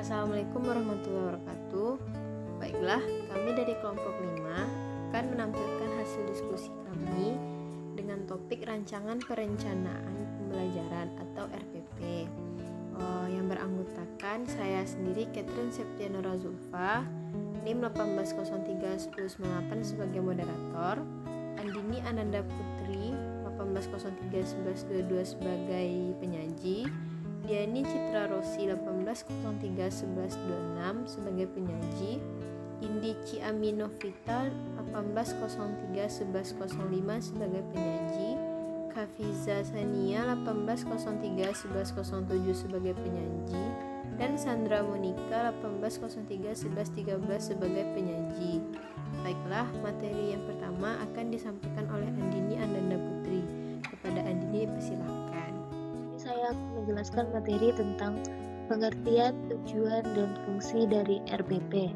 Assalamualaikum warahmatullahi wabarakatuh. Baiklah, kami dari kelompok 5 akan menampilkan hasil diskusi kami dengan topik rancangan perencanaan pembelajaran atau RPP yang beranggotakan saya sendiri Catherine Septianura Zulfa, NIM 18031098 sebagai moderator, Andini Ananda Putri 18031122 sebagai penyaji, Diani Citra Rosi 18031126 sebagai penyaji, Indi Ciaminovita 18031105 sebagai penyaji, Hafiza Sania 18031107 sebagai penyaji, dan Sandra Monika 18031113 sebagai penyaji. Baiklah, materi yang pertama akan disampaikan oleh Andini Ananda Putri. Kepada Andini dipersilahkan. Saya akan menjelaskan materi tentang pengertian, tujuan, dan fungsi dari RPP.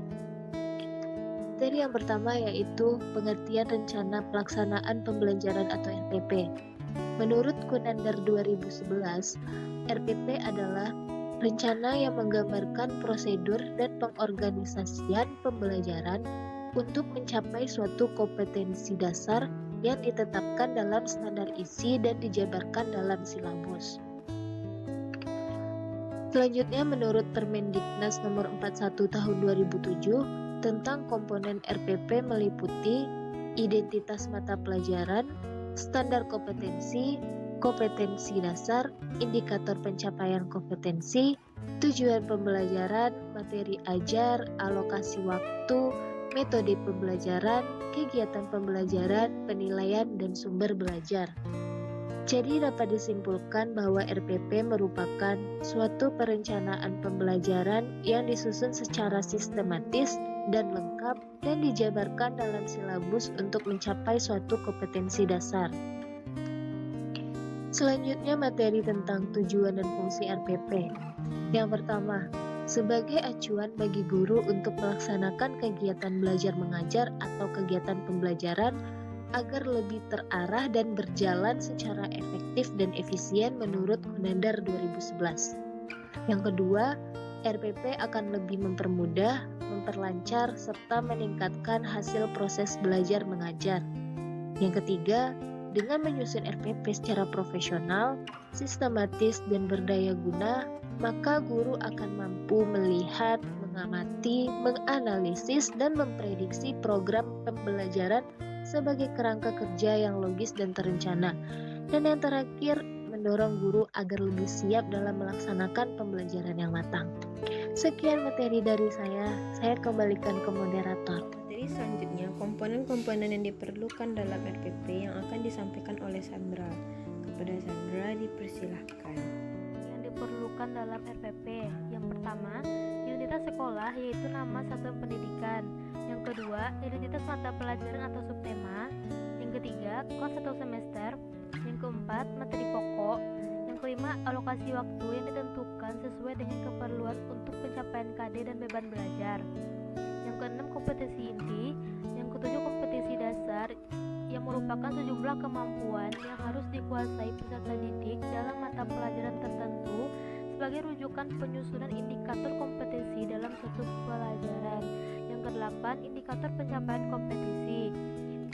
Materi yang pertama yaitu pengertian rencana pelaksanaan pembelajaran atau RPP. Menurut Kunandar 2011, RPP adalah rencana yang menggambarkan prosedur dan pengorganisasian pembelajaran untuk mencapai suatu kompetensi dasar yang ditetapkan dalam standar isi dan dijabarkan dalam silabus. Selanjutnya, menurut Permendiknas nomor 41 tahun 2007 tentang komponen RPP meliputi identitas mata pelajaran, standar kompetensi, kompetensi dasar, indikator pencapaian kompetensi, tujuan pembelajaran, materi ajar, alokasi waktu, metode pembelajaran, kegiatan pembelajaran, penilaian, dan sumber belajar. Jadi dapat disimpulkan bahwa RPP merupakan suatu perencanaan pembelajaran yang disusun secara sistematis dan lengkap dan dijabarkan dalam silabus untuk mencapai suatu kompetensi dasar. Selanjutnya materi tentang tujuan dan fungsi RPP. Yang pertama, sebagai acuan bagi guru untuk melaksanakan kegiatan belajar mengajar atau kegiatan pembelajaran agar lebih terarah dan berjalan secara efektif dan efisien menurut Kunandar 2011. Yang kedua, RPP akan lebih mempermudah, memperlancar, serta meningkatkan hasil proses belajar mengajar. Yang ketiga, dengan menyusun RPP secara profesional, sistematis, dan berdaya guna, maka guru akan mampu melihat, mengamati, menganalisis, dan memprediksi program pembelajaran sebagai kerangka kerja yang logis dan terencana. Dan yang terakhir, mendorong guru agar lebih siap dalam melaksanakan pembelajaran yang matang. Sekian materi dari saya kembalikan ke moderator. Materi selanjutnya, komponen-komponen yang diperlukan dalam RPP yang akan disampaikan oleh Sandra. Kepada Sandra dipersilahkan. Yang diperlukan dalam RPP, yang pertama, identitas sekolah yaitu nama satuan pendidikan. Yang kedua, identitas mata pelajaran atau subtema. Yang ketiga, kelas atau semester. Yang keempat, materi pokok. Yang kelima, alokasi waktu yang ditentukan sesuai dengan keperluan untuk pencapaian KD dan beban belajar. Yang keenam, kompetensi inti. Yang ketujuh, kompetensi dasar yang merupakan sejumlah kemampuan yang harus dikuasai peserta didik dalam mata pelajaran tertentu sebagai rujukan penyusunan indikator kompetensi dalam suatu pelajaran. Yang kedelapan, indikator pencapaian kompetensi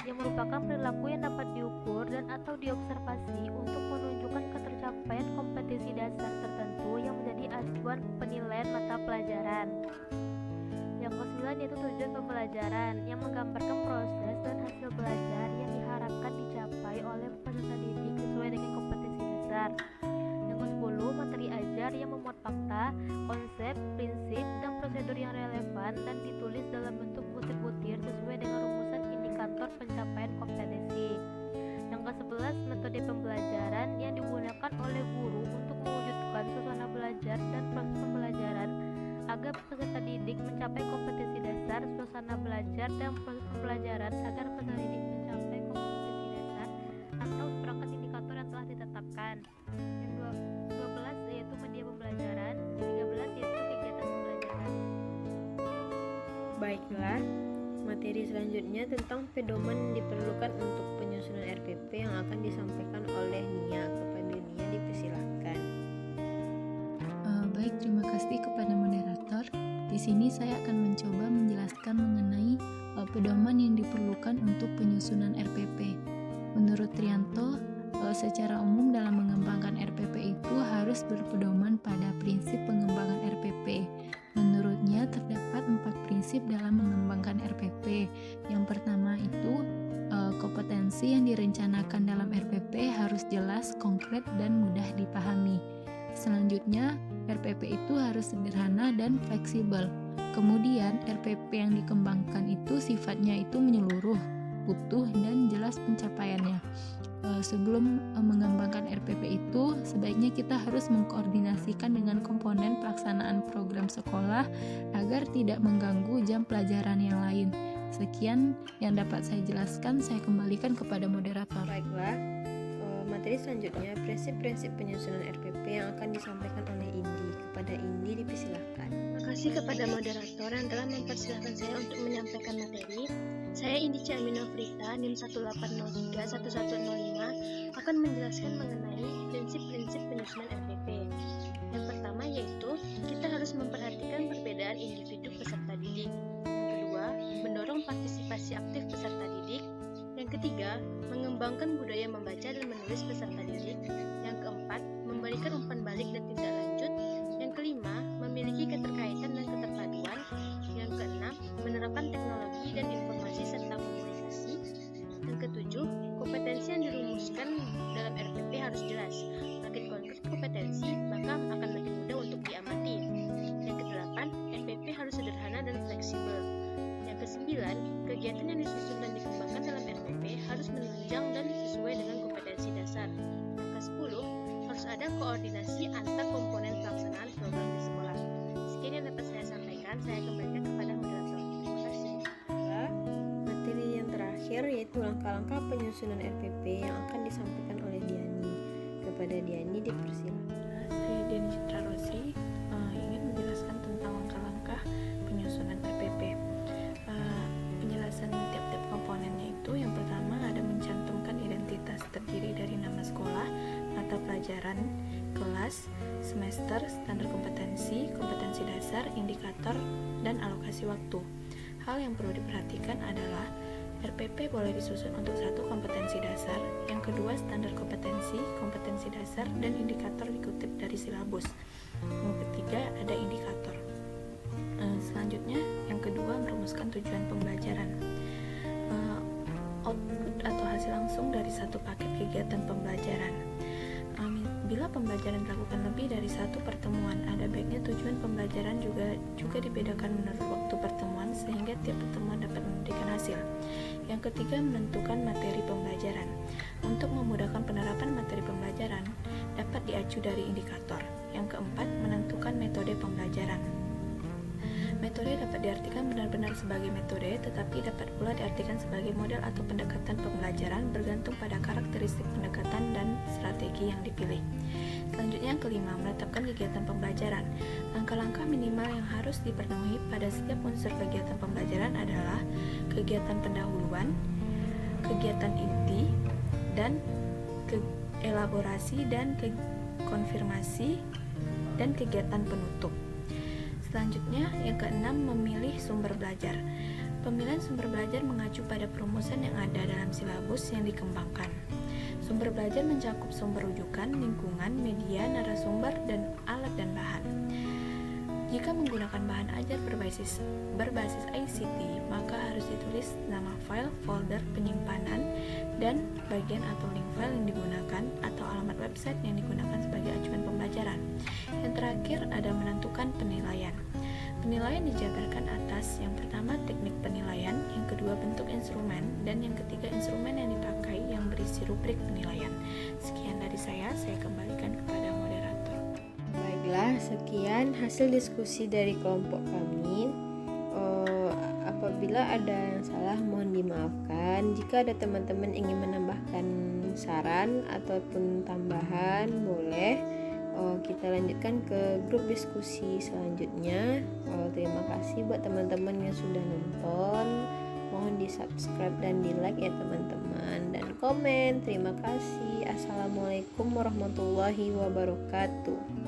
yang merupakan perilaku yang dapat diukur dan atau diobservasi untuk menunjukkan ketercapaian kompetensi dasar tertentu yang menjadi acuan penilaian mata pelajaran. Yang kesembilan yaitu tujuan pembelajaran yang menggambarkan proses dan hasil belajar yang diharapkan dicapai oleh peserta didik sesuai dengan kompetensi dasar. Yang ke-10, materi ajar yang memuat fakta, konsep, prinsip, dan prosedur yang relevan dan ditulis dalam bentuk butir-butir sesuai dengan rumusan indikator pencapaian kompetensi. Yang ke-11, metode pembelajaran yang digunakan oleh guru untuk mewujudkan suasana belajar dan proses pembelajaran agar peserta didik mencapai kompetensi dasar, suasana belajar, dan proses pembelajaran agar peserta didik mencapai kompetensi dasar atau seperangkat indikator yang telah ditetapkan. Yang 12 yaitu media pembelajaran, 13 yaitu kegiatan pembelajaran. Baiklah, materi selanjutnya tentang pedoman yang diperlukan untuk penyusunan RPP yang akan disampaikan oleh Nia. Kepada Nia dipersilahkan. Baik, terima kasih kepada moderator. Di sini saya akan mencoba menjelaskan mengenai pedoman yang diperlukan untuk penyusunan RPP. Menurut Trianto, secara umum dalam mengembangkan RPP itu harus berpedoman pada prinsip pengembangan RPP. Menurutnya terdapat 4 prinsip dalam mengembangkan RPP. Yang pertama itu kompetensi yang direncanakan dalam RPP harus jelas, konkret, dan mudah dipahami. Selanjutnya, RPP itu harus sederhana dan fleksibel. Kemudian, RPP yang dikembangkan itu sifatnya itu menyeluruh, utuh, dan jelas pencapaiannya. Sebelum mengembangkan RPP itu, sebaiknya kita harus mengkoordinasikan dengan komponen pelaksanaan program sekolah agar tidak mengganggu jam pelajaran yang lain. Sekian yang dapat saya jelaskan, saya kembalikan kepada moderator. Baiklah, materi selanjutnya prinsip-prinsip penyusunan RPP yang akan disampaikan oleh Indi. Kepada Indi dipersilahkan. Terima kasih kepada moderator yang telah mempersilahkan saya untuk menyampaikan materi. Saya Indi Ciaminofrita, NIM 180311105, akan menjelaskan mengenai prinsip-prinsip penyusunan RPP. Yang pertama yaitu, kita harus memperhatikan perbedaan individu peserta didik. Yang kedua, mendorong partisipasi aktif peserta didik. Yang ketiga, mengembangkan budaya membaca dan menulis peserta didik. Yang keempat, memberikan umpan balik dan tindak lanjut. Yang kelima, memiliki keterkaitan dan keterpaduan. Yang keenam, menerapkan teknologi dan informasi serta komunikasi. Yang ketujuh, kompetensi yang dirumuskan dalam RPP harus jelas. Makin konkret kompetensi, maka akan lebih mudah untuk diamati. Yang kedelapan, RPP harus sederhana dan fleksibel. Yang kesembilan, kegiatan yang disusun dan dikembangkan dalam RPP harus menunjang dan sesuai dengan kompetensi dasar. Yang ke-10, harus ada koordinasi antar komponen pelaksanaan program di sekolah. Sekian yang dapat saya sampaikan, saya kembalikan kepada moderator. Terima kasih. Materi yang terakhir yaitu langkah-langkah penyusunan RPP yang akan disampaikan oleh Diani. Kepada Diani dipersilakan. Saya Diani Citra Rosi ingin menjelaskan tentang langkah-langkah penyusunan RPP. Penjelasan tiap-tiap komponennya itu, yang pertama ada mencantumkan identitas terdiri dari nama sekolah, mata pelajaran, kelas, semester, standar kompetensi, kompetensi dasar, indikator, dan alokasi waktu. Hal yang perlu diperhatikan adalah RPP boleh disusun untuk satu kompetensi dasar, yang kedua standar kompetensi, kompetensi dasar, dan indikator dikutip dari silabus. Yang ketiga ada indikator. Selanjutnya yang kedua merumuskan tujuan pembelajaran. Output atau hasil langsung dari satu paket kegiatan pembelajaran. Bila pembelajaran dilakukan lebih dari satu pertemuan, ada baiknya tujuan pembelajaran juga dibedakan menurut waktu pertemuan sehingga tiap pertemuan dapat memberikan hasil. Yang ketiga, menentukan materi pembelajaran. Untuk memudahkan penerapan materi pembelajaran, dapat diacu dari indikator. Yang keempat, menentukan metode pembelajaran. Metode dapat diartikan benar-benar sebagai metode, tetapi dapat pula diartikan sebagai model atau pendekatan pembelajaran bergantung pada karakteristik pendekatan dan strategi yang dipilih. Selanjutnya yang kelima, menetapkan kegiatan pembelajaran. Langkah-langkah minimal yang harus dipenuhi pada setiap unsur kegiatan pembelajaran adalah kegiatan pendahuluan, kegiatan inti, dan elaborasi dan konfirmasi, dan kegiatan penutup. Selanjutnya, yang keenam, memilih sumber belajar. Pemilihan sumber belajar mengacu pada perumusan yang ada dalam silabus yang dikembangkan. Sumber belajar mencakup sumber rujukan, lingkungan, media, narasumber, dan alat dan bahan. Jika menggunakan bahan ajar berbasis ICT, maka harus ditulis nama file, folder, penyimpanan, dan bagian atau link file yang digunakan atau alamat website yang digunakan sebagai acuan pembelajaran. Yang terakhir ada menentukan penilaian. Penilaian dijabarkan atas yang pertama teknik penilaian, yang kedua bentuk instrumen, dan yang ketiga instrumen yang dipakai yang berisi rubrik penilaian. Sekian dari saya kembalikan kepada moderator. Baiklah, sekian hasil diskusi dari kelompok kami. Apabila ada yang salah mohon dimaafkan. Jika ada teman-teman ingin menambahkan saran ataupun tambahan, boleh kita lanjutkan ke grup diskusi selanjutnya. Terima kasih buat teman-teman yang sudah nonton. Mohon di subscribe dan di like ya teman-teman, dan komen. Terima kasih. Assalamualaikum warahmatullahi wabarakatuh.